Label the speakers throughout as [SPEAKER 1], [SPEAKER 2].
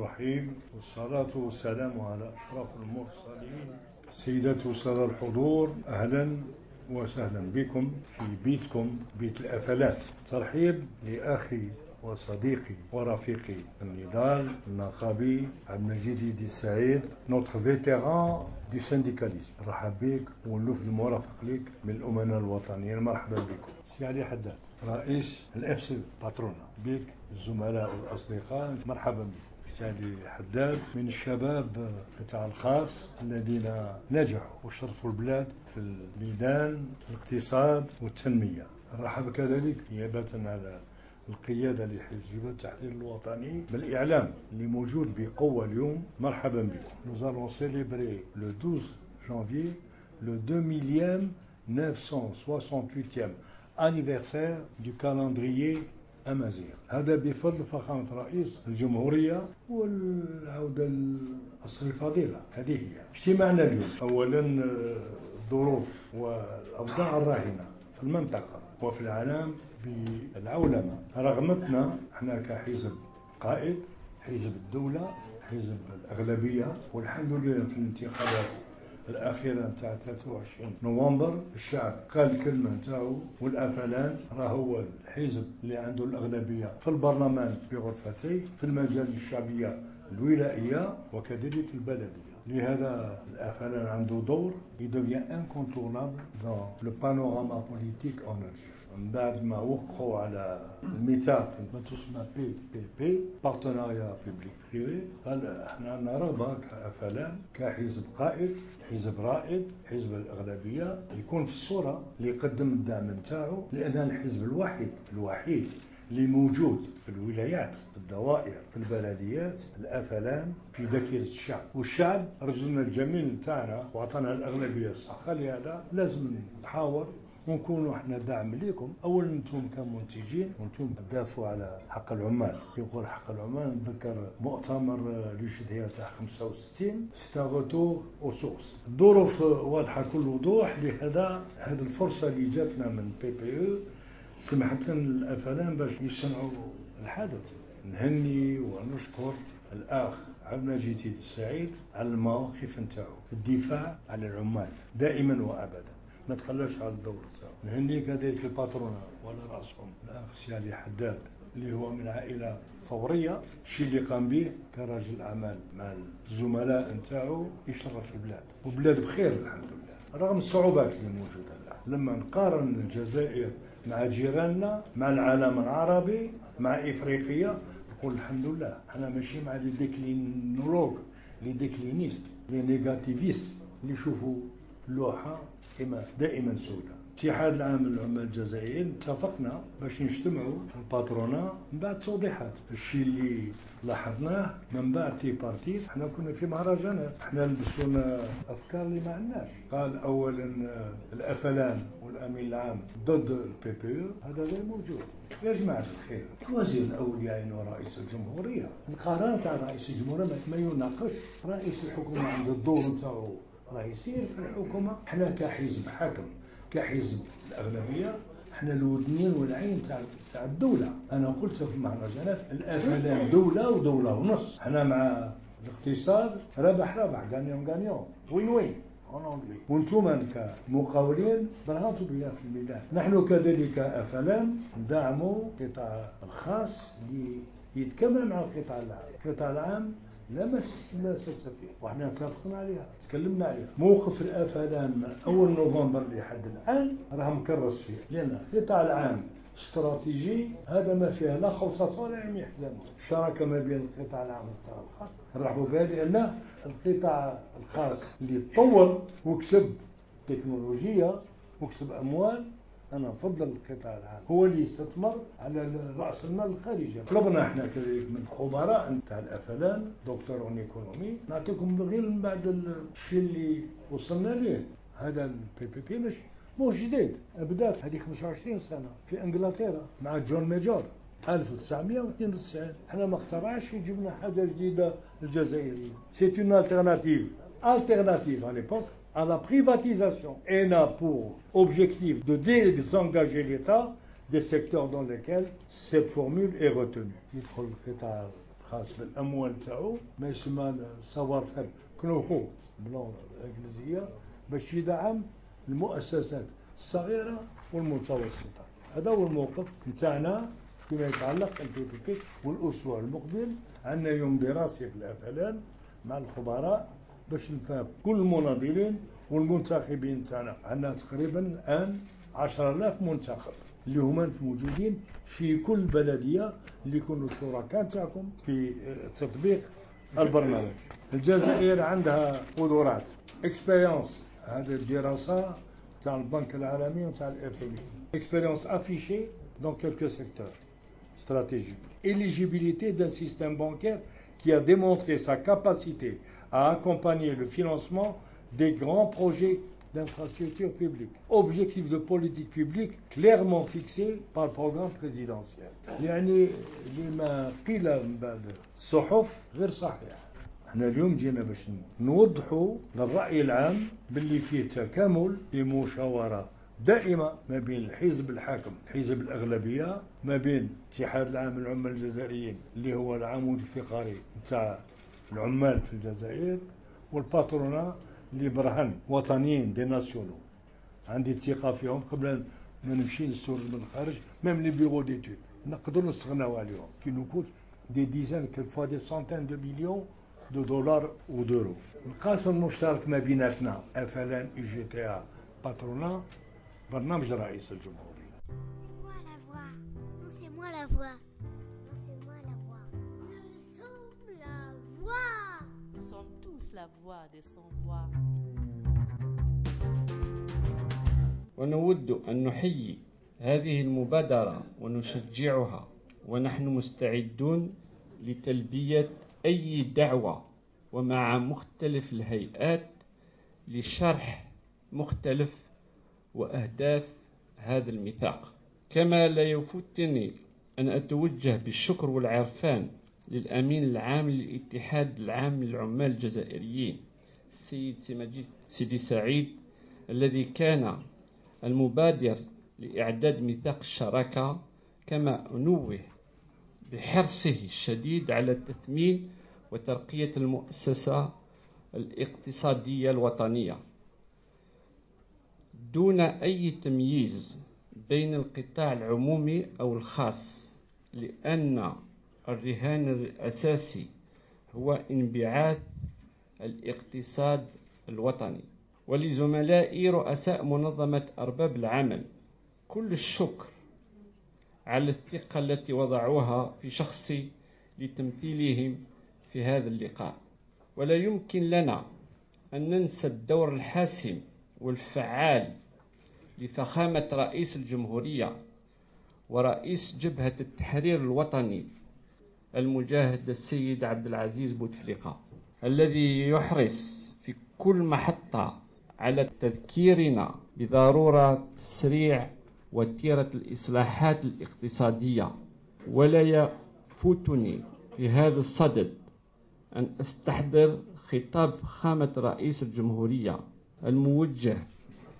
[SPEAKER 1] الرحيم، والصلاة والسلام على أشرف المرسلين. سيداتي وسادة الحضور، أهلا وسهلا بكم في بيتكم بيت الأفلات. ترحيب لأخي وصديقي ورفيقي النضال النقابي عبد المجيد يدي السعيد، نوتر فيتيران دي سينديكاليزم. مرحبا بك ونلوف المرافق لك من الأمناء الوطنيين. مرحبا بكم. سي علي حداد رئيس الاف سي باترونا، بك الزملاء والاصدقاء مرحبا بكم. سي علي حداد من الشباب القطاع الخاص الذين نجحوا وشرفوا البلاد في الميدان الاقتصاد والتنميه. نرحب كذلك نيابه على القيادة لحزب التحرير الوطني بالإعلام اللي موجود بقوة اليوم. مرحبا بكم. Nous allons célébrer le 12 janvier le 2968e anniversaire du calendrier أمازيغ. هذا بفضل فخامة رئيس الجمهورية والعودة الأصل الفضيلة. هذه هي اجتماعنا اليوم. أولا الظروف والأوضاع الراهنة في المنطقة وفي العالم بالعولمة رغمتنا احنا كحزب قائد، حزب الدولة، حزب الأغلبية، والحمد لله في الانتخابات الأخيرة نتاع 23 نوفمبر الشعب قال الكلمة نتاعو، والأفلان راه هو الحزب اللي عنده الأغلبية في البرلمان بغرفتيه، في المجال الشعبية الولائية وكذلك البلدية. لهذا الأفلان عنده دور يدوي انكونتورنابل dans le panorama politique en Algérie. من بعد ما وقعوا على الميثاق ما تسمى بي بي بي بارتناريا بيبليك بريفي، قال احنا عندنا رغبه كافلام كحزب قائد، حزب رائد، حزب الاغلبيه يكون في الصوره اللي يقدم الدعم نتاعو، لانه الحزب الوحيد اللي موجود في الولايات، في الدوائر، في البلديات، الافلام في ذاكره الشعب، والشعب رجلنا الجميل نتاعنا وعطانا الاغلبيه الصح. لهذا لازم نحاور ونكونوا احنا دعم ليكم. اولا انتم كمنتجين وانتم تدافعوا على حق العمال. يقول حق العمال، نتذكر مؤتمر لوجيديا تاع 65 ستاغوتو او سورس. الظروف واضحه كل وضوح. لهذا هذه الفرصه اللي جاتنا من بي بي او سمحت لنا الافلام باش يصنعوا الحدث. نهني ونشكر الاخ عبد المجيد السعيد على المواقف نتاعو، الدفاع على العمال دائما وابدا، ما تخلاش على الدور تاعو. نهني كذلك الباترونا ولا راسهم الاخ سي علي حداد اللي هو من عائله ثوريه. الشيء اللي قام به كراجل اعمال مع الزملاء نتاعو يشرف البلاد، والبلاد بخير الحمد لله رغم الصعوبات اللي موجوده الان. لما نقارن الجزائر مع جيراننا، مع العالم العربي، مع افريقيا، نقول الحمد لله. احنا ماشي مع لي ديكلينولوج، لي ديكلينيست، لي نيجاتيفيست اللي يشوفوا اللوحه دائما سوداء. الاتحاد العام للعمال الجزائريين اتفقنا باش نجتمعوا الباترونا من بعد توضيحات. الشيء اللي لاحظناه من بعد تي بارتي، احنا كنا في مهرجانات، احنا لبسونا افكار اللي ما عندناش. قال اولا الافلان والامين العام ضد البي بي او، هذا غير موجود. يا جماعه الخير، الوزير الاول يعينه رئيس الجمهوريه. القرار تاع رئيس الجمهوريه ما يناقش. رئيس الحكومه عنده الدور نتاعو راه يسير في الحكومه. احنا كحزب حاكم، كحزب الاغلبيه، احنا الودنين والعين تاع الدوله. انا قلت في المهرجانات الافلام دوله ودوله ونص. احنا مع الاقتصاد ربح غانيون وين وين اونجلي، وانتم كمقاولين ضغطوا بها في الميدان. نحن كذلك افلام ندعموا القطاع الخاص اللي يتكامل مع القطاع العام. القطاع العام لا مساس فيه، وحنا اتفقنا عليها، تكلمنا عليها. موقف الافلام من اول نوفمبر لحد الان راه مكرس فيه، لان القطاع العام استراتيجي، هذا ما فيها لا خلصات ولا علم يحزن. الشراكه ما بين القطاع العام والقطاع الخاص نرحبوا بها، لان القطاع الخاص اللي تطور وكسب تكنولوجيا وكسب اموال. أنا نفضل القطاع العام هو اللي يستثمر على رأس المال الخارجي. طلبنا احنا كذلك من الخبراء نتاع الأفلان، دكتور اون ايكونومي، نعطيكم غير من بعد الشيء اللي وصلنا ليه. هذا البي بي بي مش جديد، بدا في هذه 25 سنة في انجلترا مع جون ميجور 1992. احنا ما اخترعش جبنا حاجة جديدة للجزائريين. سيت اون التيرناتيف à l'époque à la privatisation et n'a pour objectif de désengager l'État des secteurs dans lesquels cette formule est retenue. يدخل القطاع خاص بالاموال تاعو ما يسمى سافوار فير كنوهو باللغه الانجليزيه باش يدعم المؤسسات الصغيره والمتوسطه. هذا هو الموقف نتاعنا فيما يتعلق بالبيبيك. والاسبوع المقبل عندنا يوم دراسي في الافلان مع الخبراء باش نفهم كل المناضلين والمنتخبين تاعنا. عندنا تقريبا الان 10,000 منتخب اللي هما موجودين في كل بلديه اللي يكونوا الشركاء تاعكم في تطبيق البرنامج. الجزائر عندها قدرات اكسبيريونس. هذه الدراسه تاع البنك العالمي وتاع الاف ام اي اكسبيريونس افيشي dans quelques secteurs stratégiques. Éligibilité d'un système bancaire qui a démontré sa capacité à accompagner le financement des grands projets d'infrastructures publiques. Objectif de politique publique clairement fixé par le programme présidentiel. يعني لما قيل من بعد الصحف غير صحيح. احنا اليوم جينا باش نوضحوا للرأي العام باللي فيه تكامل بمشاورة دائمة ما بين الحزب الحاكم حزب الأغلبية، ما بين اتحاد العام العمال الجزائريين اللي هو العمود الفقري نتاع العمال في الجزائر، والباترونا اللي برهن وطنيين دي ناسيونو. عندي ثقة فيهم قبل ما نمشي نستورد من الخارج. ميم لي بيرو ديتود نقدروا نستغناو عليهم كي نكون دي ديزان كيلك فوا دي سانتين دو مليون دو دولار و دورو. القاسم المشترك ما بيناتنا افلان اي جي تي ا باترونا برنامج رئيس الجمهورية.
[SPEAKER 2] C'est moi la voix. Non, c'est moi la voix. Nous sommes la voix.
[SPEAKER 3] Nous sommes tous la voix des sans-voix.
[SPEAKER 4] ونود أن نحيي هذه المبادرة ونشجعها، ونحن مستعدون لتلبية أي دعوة ومع مختلف الهيئات لشرح مختلف وأهداف هذا الميثاق. كما لا يفوتني أن أتوجه بالشكر والعرفان للأمين العام للاتحاد العام للعمال الجزائريين السيد سيدي سعيد، الذي كان المبادر لإعداد ميثاق الشراكة، كما أنوه بحرصه الشديد على تثمين وترقية المؤسسة الاقتصادية الوطنية دون أي تمييز بين القطاع العمومي أو الخاص، لأن الرهان الأساسي هو انبعاث الاقتصاد الوطني. ولزملائي رؤساء منظمة أرباب العمل كل الشكر على الثقة التي وضعوها في شخصي لتمثيلهم في هذا اللقاء. ولا يمكن لنا أن ننسى الدور الحاسم والفعال لفخامة رئيس الجمهورية ورئيس جبهة التحرير الوطني المجاهد السيد عبد العزيز بوتفليقة، الذي يحرص في كل محطة على تذكيرنا بضرورة تسريع وتيرة الإصلاحات الاقتصادية. ولا يفوتني في هذا الصدد أن أستحضر خطاب فخامة رئيس الجمهورية الموجه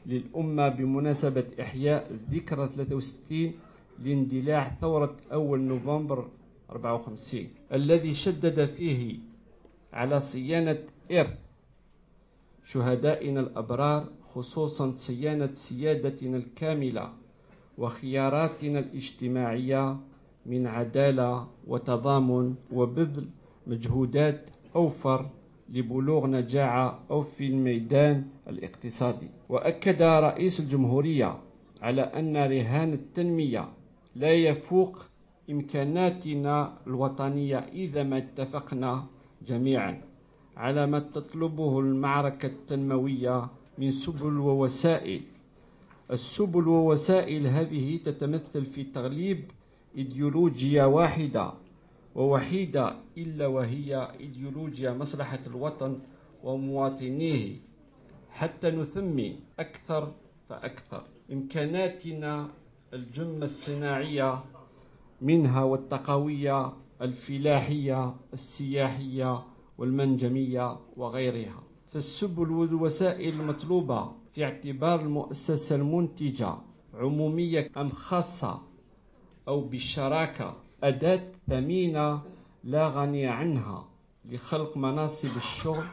[SPEAKER 4] للأمة بمناسبة إحياء ذكرى 63 لاندلاع ثورة أول نوفمبر 54، الذي شدد فيه على صيانة إرث شهدائنا الأبرار، خصوصا صيانة سيادتنا الكاملة وخياراتنا الاجتماعية من عدالة وتضامن، وبذل مجهودات أوفر لبلوغ نجاعة أو في الميدان الاقتصادي. وأكد رئيس الجمهورية على أن رهان التنمية لا يفوق إمكاناتنا الوطنية إذا ما اتفقنا جميعا على ما تطلبه المعركة التنموية من سبل ووسائل. السبل ووسائل هذه تتمثل في تغليب إيديولوجيا واحدة ووحيدة إلا وهي إيديولوجيا مصلحة الوطن ومواطنيه، حتى نثمن أكثر فأكثر إمكاناتنا الجمة الصناعية، منها والتقوية الفلاحية السياحية والمنجمية وغيرها. فالسبل والوسائل المطلوبة في اعتبار المؤسسة المنتجة عمومية أم خاصة أو بالشراكة أداة ثمينة لا غني عنها لخلق مناصب الشغل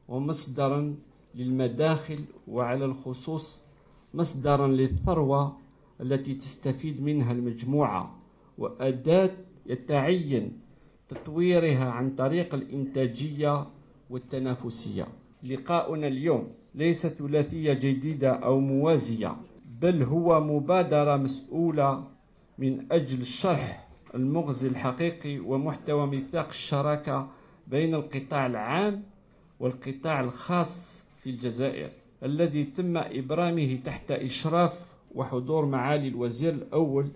[SPEAKER 4] ومصدرا للمداخل، وعلى الخصوص مصدرا للثروة التي تستفيد منها المجموعة، وأداة يتعين تطويرها عن طريق الإنتاجية والتنافسية. لقاؤنا اليوم ليس ثلاثية جديدة أو موازية، بل هو مبادرة مسؤولة من أجل شرح المغزى الحقيقي ومحتوى ميثاق الشراكة بين القطاع العام والقطاع الخاص في الجزائر، الذي تم إبرامه تحت إشراف وحضور معالي الوزير الأول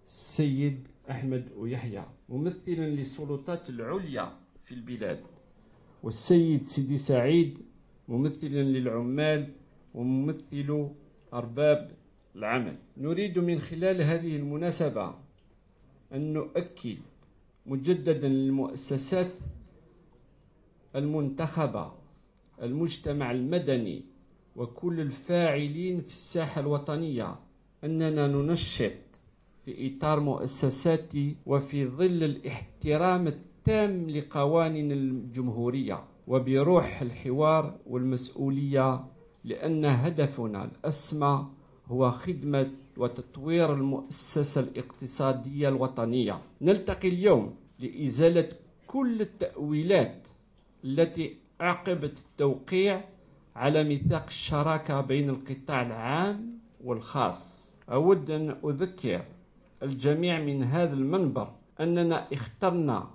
[SPEAKER 4] السيد أحمد ويحيى ممثلا للسلطات العليا في البلاد، والسيد سيدي سعيد ممثلا للعمال وممثل أرباب العمل. نريد من خلال هذه المناسبة أن نؤكد مجددا للمؤسسات المنتخبة، المجتمع المدني، وكل الفاعلين في الساحة الوطنية أننا ننشط في إطار مؤسساتي وفي ظل الاحترام التام لقوانين الجمهورية وبروح الحوار والمسؤولية، لأن هدفنا الأسمى هو خدمة وتطوير المؤسسة الاقتصادية الوطنية. نلتقي اليوم لإزالة كل التأويلات التي أعقبت التوقيع على ميثاق الشراكة بين القطاع العام والخاص. أود أن أذكر الجميع من هذا المنبر أننا اخترنا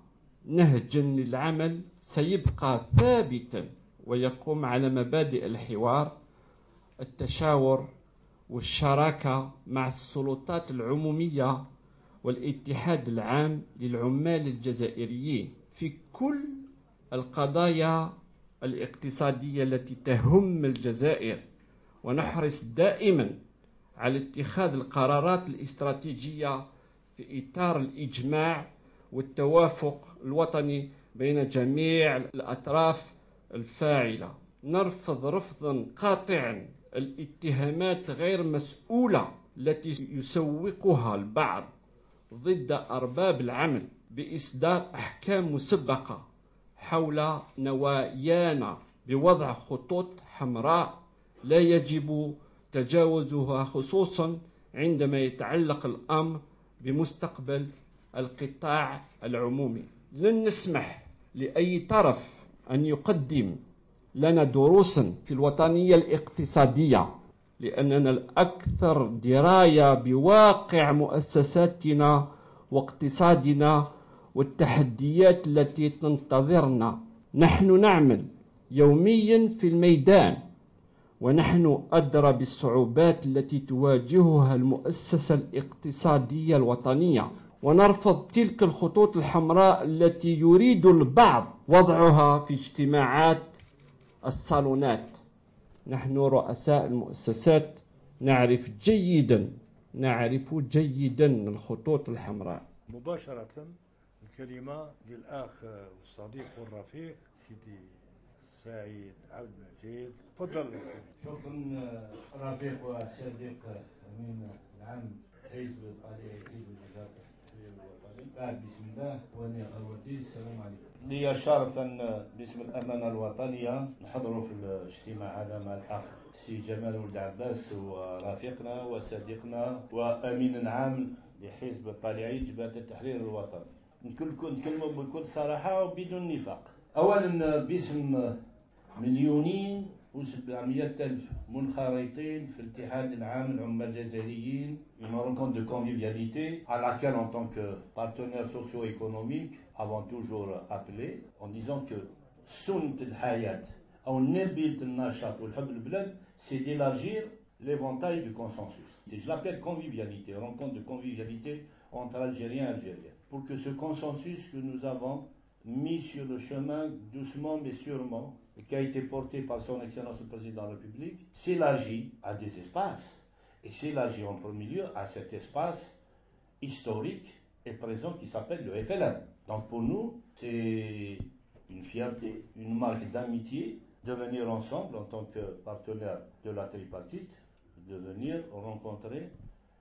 [SPEAKER 4] نهجا للعمل سيبقى ثابتا ويقوم على مبادئ الحوار، التشاور والشراكة مع السلطات العمومية والاتحاد العام للعمال الجزائريين في كل القضايا الاقتصادية التي تهم الجزائر، ونحرص دائما على اتخاذ القرارات الاستراتيجية في إطار الإجماع والتوافق الوطني بين جميع الأطراف الفاعلة. نرفض رفضا قاطعا الاتهامات غير مسؤولة التي يسوقها البعض ضد أرباب العمل بإصدار أحكام مسبقة حول نوايانا بوضع خطوط حمراء لا يجب تجاوزها، خصوصا عندما يتعلق الأمر بمستقبل القطاع العمومي. لن نسمح لأي طرف أن يقدم لنا دروسا في الوطنية الاقتصادية، لأننا الأكثر دراية بواقع مؤسساتنا واقتصادنا والتحديات التي تنتظرنا. نحن نعمل يوميا في الميدان، ونحن أدرى بالصعوبات التي تواجهها المؤسسة الاقتصادية الوطنية، ونرفض تلك الخطوط الحمراء التي يريد البعض وضعها في اجتماعات الصالونات. نحن رؤساء المؤسسات نعرف جيدا الخطوط الحمراء.
[SPEAKER 1] مباشرة الكلمة للأخ والصديق والرفيق سيدي سعيد عبد المجيد. تفضل.
[SPEAKER 5] شكرا رفيق وصديق أمين العام حزب الطليعي حزب الوزارة التحرير الوطني. بعد بسم الله وأنا أخوتي السلام عليكم. لي الشرف أن باسم الأمانة الوطنية نحضر في الاجتماع هذا مع الأخ سي جمال ولد عباس ورفيقنا وصديقنا وأمين العام لحزب الطليعي جبهة التحرير الوطني. نتكلموا بكل صراحة وبدون نفاق. أولا باسم 1,700,000 منخرطين في الاتحاد العام العمال الجزائريين، une rencontre de convivialité à laquelle en tant que partenaire socio-économique avons toujours appelé en disant que سنة الحياة أو نبيلة النشاط والحب البلاد c'est d'élargir l'éventail du consensus. Je l'appelle convivialité, rencontre de convivialité entre Algériens et Algériens. Pour que ce consensus que nous avons mis sur le chemin doucement mais sûrement, et qui a été porté par son Excellence le Président de la République, s'élargit à des espaces. Et s'élargit en premier lieu à cet espace historique et présent qui s'appelle le FLN. Donc pour nous, c'est une fierté, une marque d'amitié de venir ensemble en tant que partenaire de la tripartite, de venir rencontrer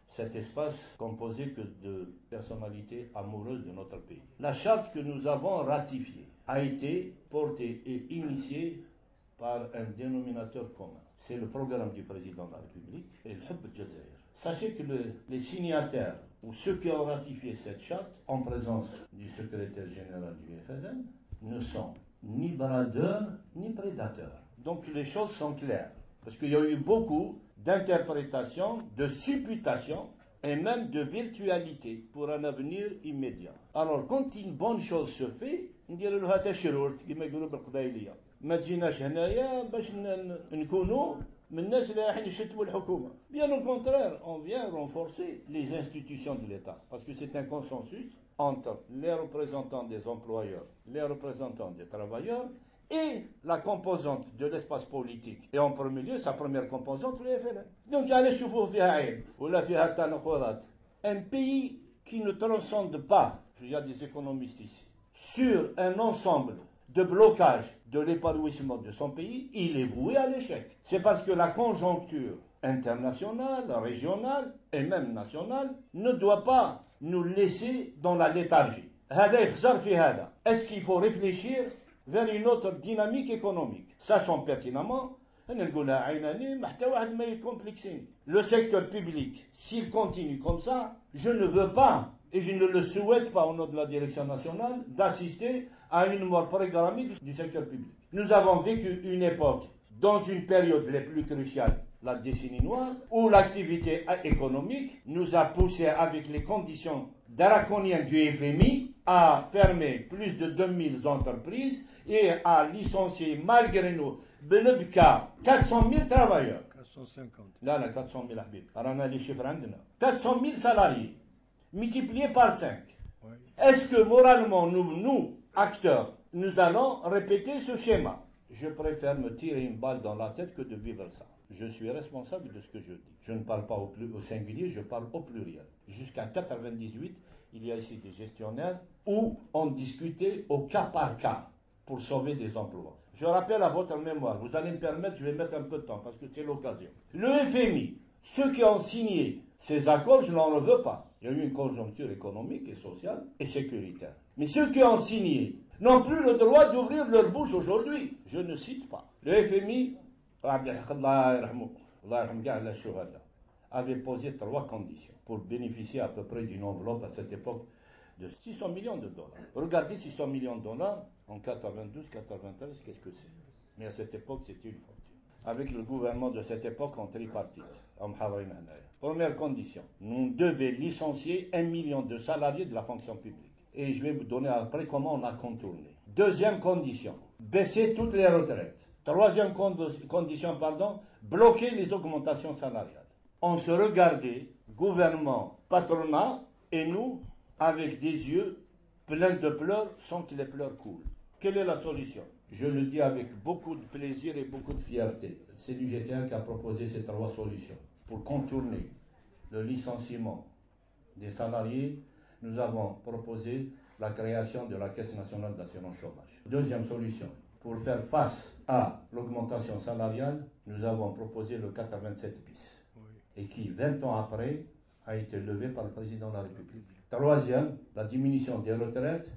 [SPEAKER 5] cet espace composé que de personnalités amoureuses de notre pays. La charte que nous avons ratifiée a été portée et initiée par un dénominateur commun. C'est le programme du président de la République et le Hub Jazair. Sachez que les signataires ou ceux qui ont ratifié cette charte, en présence du secrétaire général du FLN, ne sont ni bradeurs ni prédateurs. Donc les choses sont claires. Parce qu'il y a eu beaucoup d'interprétations, de supputations et même de virtualité pour un avenir immédiat. Alors quand une bonne chose se fait, ندير لها تشرور كما يقولوا بالقبائليه. ما تجيناش هنايا باش نكونوا من الناس اللي رايحين يشتموا الحكومه. Bien au contraire, on vient renforcer les institutions de l'État parce que c'est un consensus entre les représentants des employeurs, les représentants des travailleurs et la composante de l'espace politique. Et en premier lieu, sa première composante, le FLN. Donc, allez شوفوا فيها عيب ولا فيها تناقضات. Un pays qui ne transcende pas, il y a des économistes ici, sur un ensemble de blocage de l'épanouissement de son pays, il est voué à l'échec. C'est parce que la conjoncture internationale, régionale et même nationale ne doit pas nous laisser dans la léthargie. Est-ce qu'il faut réfléchir vers une autre dynamique économique, sachant pertinemment le secteur public, s'il continue comme ça, je ne veux pas et je ne le souhaite pas au nom de la direction nationale d'assister à une mort programmée du secteur public. Nous avons vécu une époque, dans une période les plus cruciales, la décennie noire, où l'activité économique nous a poussé avec les conditions draconiennes du FMI à fermer plus de 2000 entreprises et à licencier malgré nous, cas 400 000 travailleurs.
[SPEAKER 1] 450.
[SPEAKER 5] Là, 400 000 habitants. Alors, on a les chiffres. 400 000 salariés, multipliés par 5.
[SPEAKER 1] Oui.
[SPEAKER 5] Est-ce que moralement, nous, acteurs, nous allons répéter ce schéma? Je préfère me tirer une balle dans la tête que de vivre ça. Je suis responsable de ce que je dis. Je ne parle pas au singulier, je parle au pluriel. Jusqu'à 1998, il y a ici des gestionnaires où on discutait au cas par cas pour sauver des emplois. Je rappelle à votre mémoire, vous allez me permettre, je vais mettre un peu de temps parce que c'est l'occasion. Le FMI, ceux qui ont signé ces accords, je n'en veux pas. Il y a eu une conjoncture économique et sociale et sécuritaire. Mais ceux qui ont signé n'ont plus le droit d'ouvrir leur bouche aujourd'hui. Je ne cite pas. Le FMI avait posé 3 conditions pour bénéficier à peu près d'une enveloppe à cette époque de 600 millions de dollars. Regardez 600 millions de dollars en 92, 93, qu'est-ce que c'est? Mais à cette époque, c'était une fortune. Avec le gouvernement de cette époque en tripartite. Première condition, nous devions licencier 1 million de salariés de la fonction publique. Et je vais vous donner après comment on a contourné. Deuxième condition, baisser toutes les retraites. Troisième condition, bloquer les augmentations salariales. On se regardait, gouvernement, patronat, et nous, avec des yeux pleins de pleurs sans que les pleurs coulent. Quelle est la solution? Je le dis avec beaucoup de plaisir et beaucoup de fierté. C'est l'UGTN qui a proposé ces 3 solutions. Pour contourner le licenciement des salariés, nous avons proposé la création de la Caisse nationale d'assurance chômage. Deuxième solution, pour faire face à l'augmentation salariale, nous avons proposé le 87 bis. Oui. Et qui, 20 ans après, a été levé par le président de la République. Troisième, la diminution des retraites.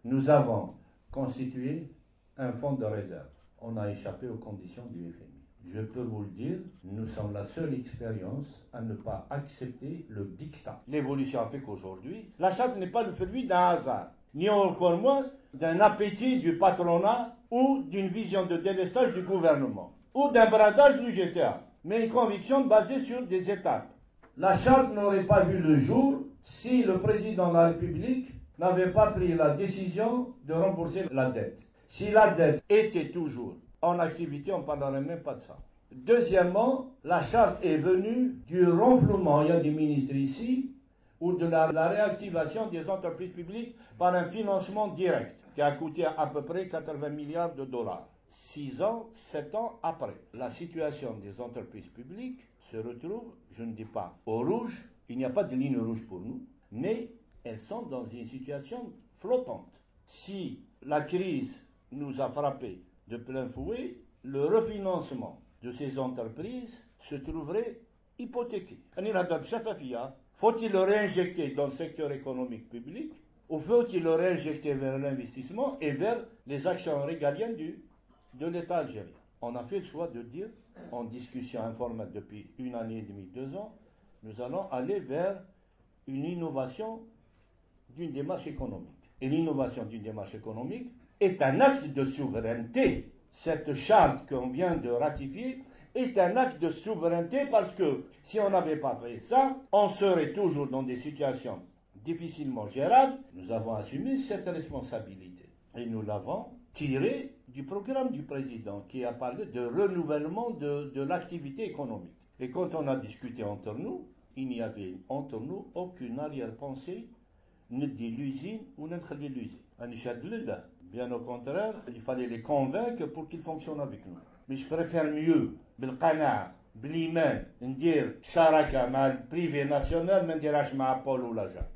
[SPEAKER 5] Nous avons constitué un fonds de réserve. On a échappé aux conditions du FMI. Je peux vous le dire, nous sommes la seule expérience à ne pas accepter le dictat. L'évolution a fait qu'aujourd'hui, la charte n'est pas le fruit d'un hasard, ni encore moins d'un appétit du patronat ou d'une vision de délestage du gouvernement, ou d'un bradage du GTA, mais une conviction basée sur des étapes. La charte n'aurait pas vu le jour si le président de la République n'avait pas pris la décision de rembourser la dette. Si la dette était toujours en activité, on ne parlerait même pas de ça. Deuxièmement, la charte est venue du renflouement, il y a des ministres ici, ou de la réactivation des entreprises publiques par un financement direct, qui a coûté à peu près 80 milliards de dollars. 6 ans, 7 ans après, la situation des entreprises publiques se retrouve, je ne dis pas au rouge, il n'y a pas de ligne rouge pour nous, mais elles sont dans une situation flottante. Si la crise nous a frappés de plein fouet, le refinancement de ces entreprises se trouverait hypothéqué. Faut-il le réinjecter dans le secteur économique public ou faut-il le réinjecter vers l'investissement et vers les actions régaliennes de l'État algérien? On a fait le choix de dire, en discussion informelle depuis 1 année et demie, 2 ans, nous allons aller vers une innovation d'une démarche économique. Et l'innovation d'une démarche économique est un acte de souveraineté. Cette charte qu'on vient de ratifier est un acte de souveraineté parce que si on n'avait pas fait ça, on serait toujours dans des situations difficilement gérables. Nous avons assumé cette responsabilité et nous l'avons tirée du programme du président qui a parlé de renouvellement de l'activité économique. Et quand on a discuté entre nous, il n'y avait entre nous aucune arrière-pensée, ni de l'usine ou ni de l'usine. Bien au contraire, il fallait les convaincre pour qu'ils fonctionnent avec nous. Mais je préfère mieux, بالقناعة, بالإيمان, ندير شراكة مع البريفي ناسيونال ما نديرهاش مع بول ولا جاك.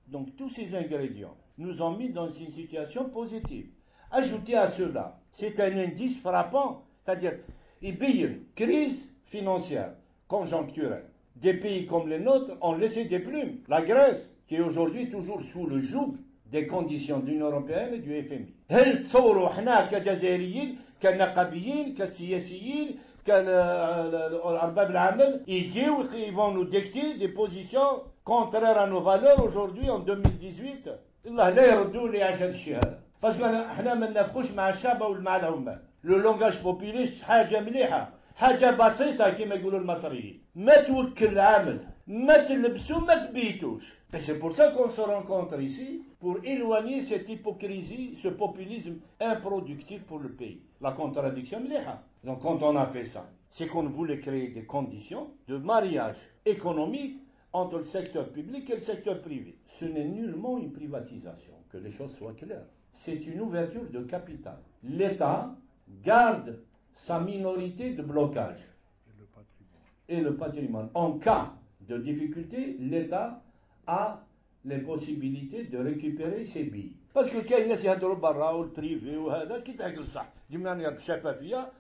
[SPEAKER 5] Donc tous ces ingrédients nous ont mis dans une situation positive. Ajoutez à cela, c'est un indice frappant, c'est-à-dire il y a une crise financière conjoncturelle. Des pays comme les nôtres ont laissé des plumes. La Grèce, qui est aujourd'hui toujours sous le joug des conditions de l'Union européenne et du FMI. هل تصوروا احنا كجزائريين كنقابيين كسياسيين كأرباب العمل يجيو ils vont nous dicter des positions contraires à nos valeurs aujourd'hui en 2018 الله لا يردوا لي عشان الشيء هذا باسكو احنا ما ننافقوش مع الشعب ومع العمال لو لونغاج بوبوليست حاجه مليحه حاجه بسيطه كما يقولوا المصريين ما توكل العمل ما تلبسوا ما تبيتوش. Et c'est pour ça qu'on se rencontre ici, pour éloigner cette hypocrisie, ce populisme improductif pour le pays. La contradiction mliha. Donc quand on a fait ça, c'est qu'on voulait créer des conditions de mariage économique entre le secteur public et le secteur privé. Ce n'est nullement une privatisation, que les choses soient claires. C'est une ouverture de capital. L'État garde sa minorité de blocage et le patrimoine. En cas de difficulté, l'État a les possibilités de récupérer ses billes. Parce que كاين ناس يهضروا برا والبريفي وهذا كي تعقل صح جبنا نهار الشفافيه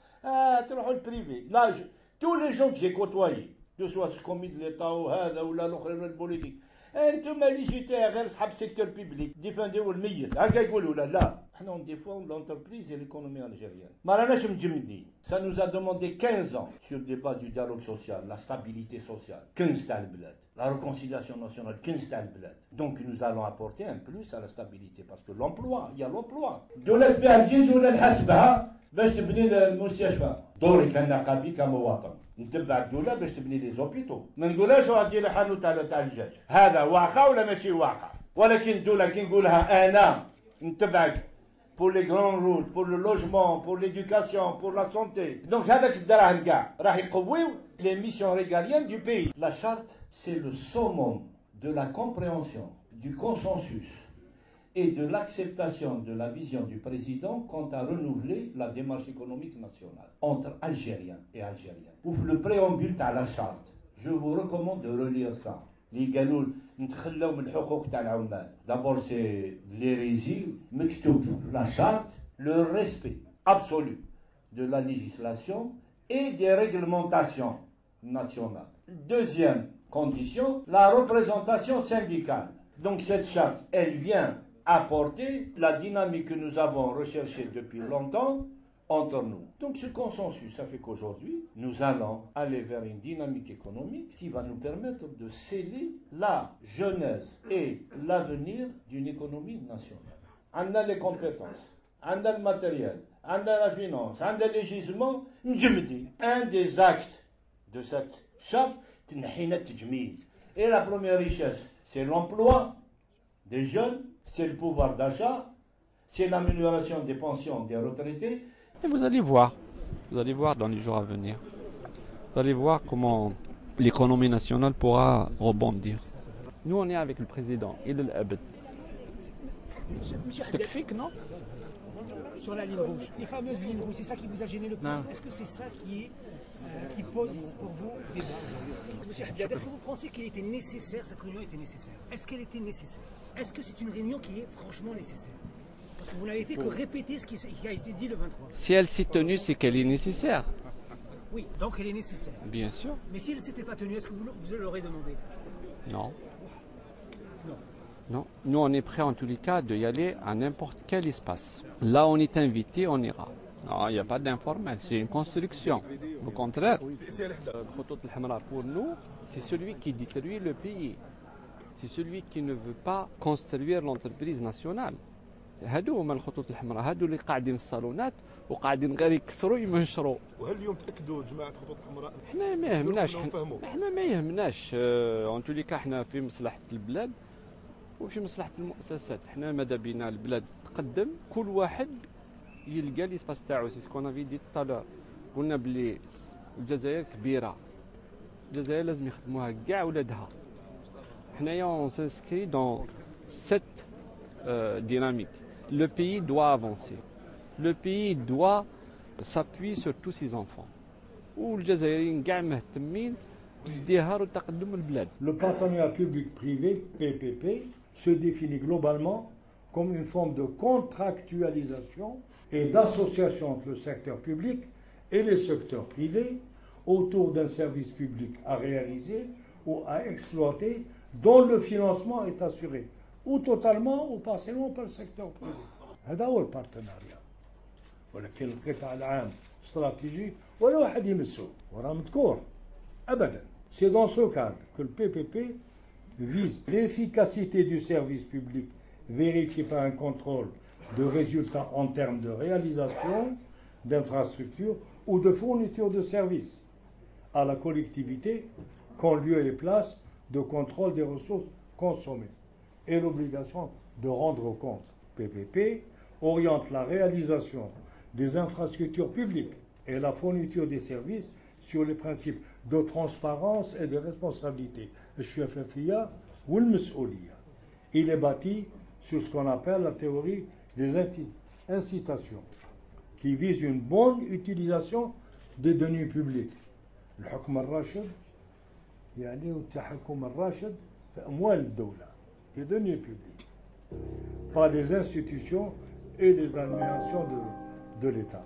[SPEAKER 5] تروحوا البريفي. Là, tous les gens que j'ai côtoyés, que ce soit ce commis de l'État وهذا ولا الاخرين البوليتيك انتم ليجيتير غير صحاب السيكتور بيبليك ديفانديو الميت هكا يقولوا لا احنا on défend l'entreprise et l'économie algérienne. ما راناش مجمدين. Ça nous a demandé 15 ans sur le débat du dialogue social, la stabilité sociale, 15 تاع البلاد, la réconciliation nationale, 15 تاع البلاد. Donc nous allons apporter un plus à la stabilité parce que l'emploi, il y a l'emploi. دولة تبيع الجيش ولا نحاسبها باش تبني المستشفى. دوري كنقابي كمواطن نتبع الدولة باش تبني لي زوبيتو. ما نقولهاش واحد دير حانوت تاع الدجاج. هذا واقع ولا ماشي واقع؟ ولكن الدولة كي نقولها أنا نتبعك pour les grands routes, pour le logement, pour l'éducation, pour la santé. Donc هذاك الدراهم كاع راح يقويو les missions régaliennes du pays. La charte, c'est le summum de la compréhension, du consensus et de l'acceptation de la vision du président quant à renouveler la démarche économique nationale entre Algériens et Algériens. Ouf le préambule à la charte. Je vous recommande de relire ça. اللي قالوا نتخلوا من الحقوق تاع العمال. D'abord c'est l'hérésie مكتوب la charte, le respect absolu de la législation et des réglementations nationales. Deuxième condition, la représentation syndicale. Donc cette charte, elle vient apporter la dynamique que nous avons recherchée depuis longtemps entre nous. Donc ce consensus, ça fait qu'aujourd'hui, nous allons aller vers une dynamique économique qui va nous permettre de sceller la genèse et l'avenir d'une économie nationale. On a les compétences, on a le matériel, on a la finance, on a le législation, un des actes de cette charte, et la première richesse, c'est l'emploi des jeunes, c'est le pouvoir d'achat, c'est l'amélioration des pensions des retraités.
[SPEAKER 4] Et vous allez voir dans les jours à venir. Vous allez voir comment l'économie nationale pourra rebondir. Nous, on est avec le président, il est l'abd. Technique, non?
[SPEAKER 6] Sur la ligne rouge, les fameuses lignes rouges, c'est ça qui vous a gêné le plus? Est-ce que c'est ça qui pose pour vous débat? Monsieur Haddad, est-ce que vous pensez qu'il était nécessaire, cette réunion était nécessaire? Est-ce qu'elle était nécessaire? Est-ce que c'est une réunion qui est franchement nécessaire? Parce que vous n'avez fait que répéter ce qui a été dit le 23.
[SPEAKER 4] Si elle s'est tenue, c'est qu'elle est nécessaire.
[SPEAKER 6] Oui, donc elle est nécessaire.
[SPEAKER 4] Bien sûr.
[SPEAKER 6] Mais si elle ne s'était pas tenue, est-ce que vous l'aurez demandé?
[SPEAKER 4] Non.
[SPEAKER 6] Non.
[SPEAKER 4] Non. Nous, on est prêt en tous les cas d'y aller à n'importe quel espace. Là, on est invité, on ira. Non, il n'y a pas d'informel, c'est une construction. Au contraire, Khoutout al-Hamra, pour nous, c'est celui qui détruit le pays. C'est celui qui ne veut pas construire l'entreprise nationale. هادو هما الخطوط الحمراء، هادو اللي قاعدين في الصالونات وقاعدين غير يكسروا يمنشروا.
[SPEAKER 7] وهل اليوم تاكدوا جماعه الخطوط الحمراء؟
[SPEAKER 4] حنا ما يهمناش، حنا ما يهمناش، اون تو لي كا حنا في مصلحه البلاد وفي مصلحه المؤسسات. حنا ماذا بينا البلاد تقدم، كل واحد يلقى لي سباس تاعو. سي سكون افي دي طالور، قلنا بلي الجزائر كبيره، الجزائر لازم يخدموها كاع ولادها. حنايا اون سانسكري دون سيت dynamique. Le pays doit avancer. Le pays doit s'appuyer sur tous ses enfants. والجزائريين كاع مهتمين بازدهار وتقدم البلاد.
[SPEAKER 1] Le partenariat public-privé, PPP, se définit globalement comme une forme de contractualisation et d'association entre le secteur public et les secteurs privés autour d'un service public à réaliser ou à exploiter dont le financement est assuré ou totalement ou partiellement par le secteur privé. هذا هو البارتناريا. ولكن القطاع العام استراتيجي ولا واحد يمسه وراه مذكور ابدا. C'est dans ce cadre que le PPP vise l'efficacité du service public vérifié par un contrôle de résultats en termes de réalisation d'infrastructures ou de fourniture de services à la collectivité qu'en lieu et place de contrôle des ressources consommées. Et l'obligation de rendre compte. PPP oriente la réalisation des infrastructures publiques et la fourniture des services sur les principes de transparence et de responsabilité. الشفافية والمسؤولية. Il est bâti sur ce qu'on appelle la théorie des incitations, qui vise une bonne utilisation des deniers publics. الحكم الراشد يعني التحكم الراشد في أموال الدولة. Les deniers publics, par les institutions et les administrations de l'État.